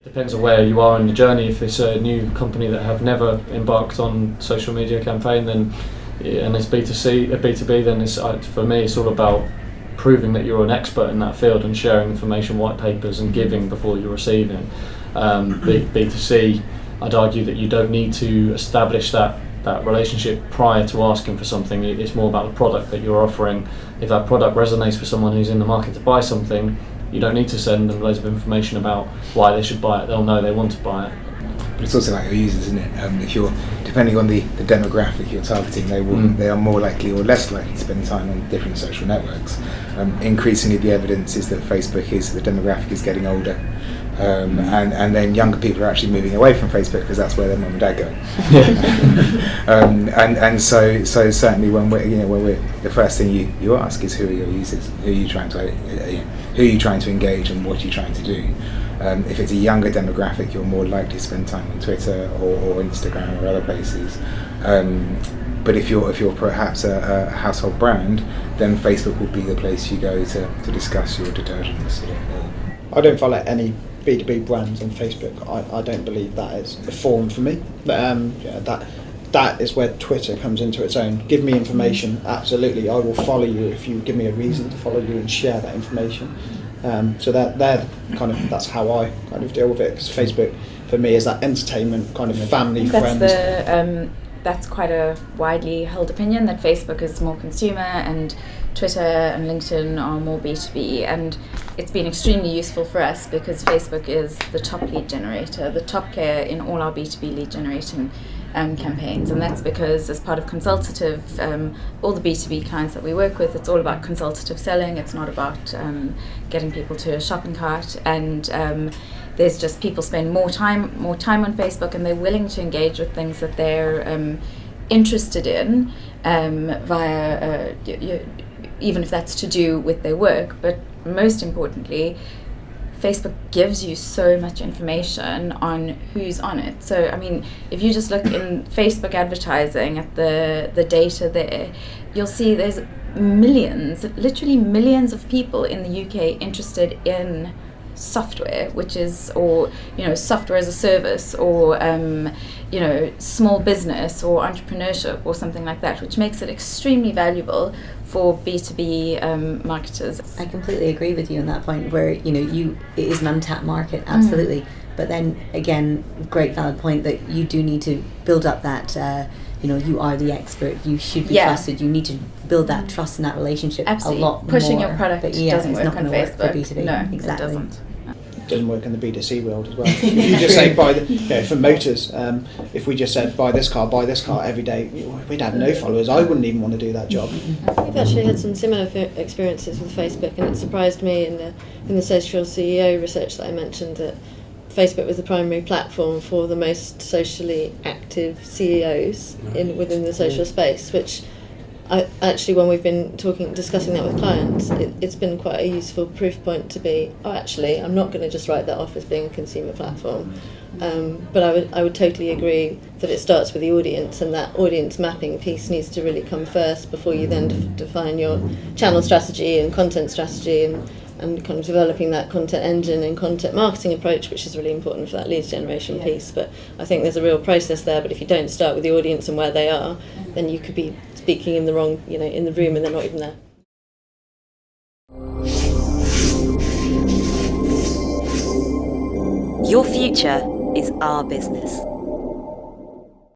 Depends on where you are in the journey. If it's a new company that have never embarked on social media campaign, then and it's B2C, B2B, then it's for me it's all about proving that you're an expert in that field and sharing information, white papers, and giving before you're receiving. B2C, I'd argue that you don't need to establish that relationship prior to asking for something. It's more about the product that you're offering. If that product resonates with someone who's in the market to buy something, you don't need to send them loads of information about why they should buy it. They'll know they want to buy it. But it's also like your users, isn't it? If you're, depending on the demographic you're targeting, they are more likely or less likely to spend time on different social networks. Increasingly, the evidence is that Facebook is the demographic is getting older, and then younger people are actually moving away from Facebook because that's where their mum and dad go. And so certainly when we're the first thing you ask is who are your users, who are you trying to engage, and what are you trying to do. If it's a younger demographic, you're more likely to spend time on Twitter or Instagram or other places. But if you're perhaps a household brand, then Facebook will be the place you go to discuss your detergents. I don't follow any B2B brands on Facebook. I don't believe that is the form for me. But that is where Twitter comes into its own. Give me information, absolutely. I will follow you if you give me a reason to follow you and share that information. So that's how I kind of deal with it. Because Facebook for me is that entertainment kind of family friends. That's quite a widely held opinion, that Facebook is more consumer and Twitter and LinkedIn are more B2B, and it's been extremely useful for us because Facebook is the top lead generator, the top player in all our B2B lead generating campaigns, and that's because as part of consultative, all the B2B clients that we work with, it's all about consultative selling. It's not about getting people to a shopping cart, and there's just people spend more time on Facebook, and they're willing to engage with things that they're interested in via even if that's to do with their work. But most importantly, Facebook gives you so much information on who's on it. So, I mean, if you just look in Facebook advertising at the data there, you'll see there's literally millions of people in the UK interested in software, which is, or, software as a service, or, small business or entrepreneurship or something like that, which makes it extremely valuable for B2B marketers. I completely agree with you on that point where, it is an untapped market, absolutely. But then again, great valid point that you do need to build up that, you are the expert, you should be trusted, you need to build that trust and that relationship. Absolutely. A lot Pushing more. your product doesn't work on Facebook. For B2B. No, exactly. It doesn't. Doesn't work in the B2C world as well. If you just say for motors, if we just said buy this car every day, we'd have no followers. I wouldn't even want to do that job. We've actually had some similar experiences with Facebook, and it surprised me in the social CEO research that I mentioned that Facebook was the primary platform for the most socially active CEOs within the social space, which actually, when we've been discussing that with clients, it's been quite a useful proof point to be, I'm not going to just write that off as being a consumer platform. But I would totally agree that it starts with the audience, and that audience mapping piece needs to really come first before you then define your channel strategy and content strategy and kind of developing that content engine and content marketing approach, which is really important for that lead generation piece. But I think there's a real process there, but if you don't start with the audience and where they are, then you could be speaking in the wrong, in the room, and they're not even there. Your future is our business.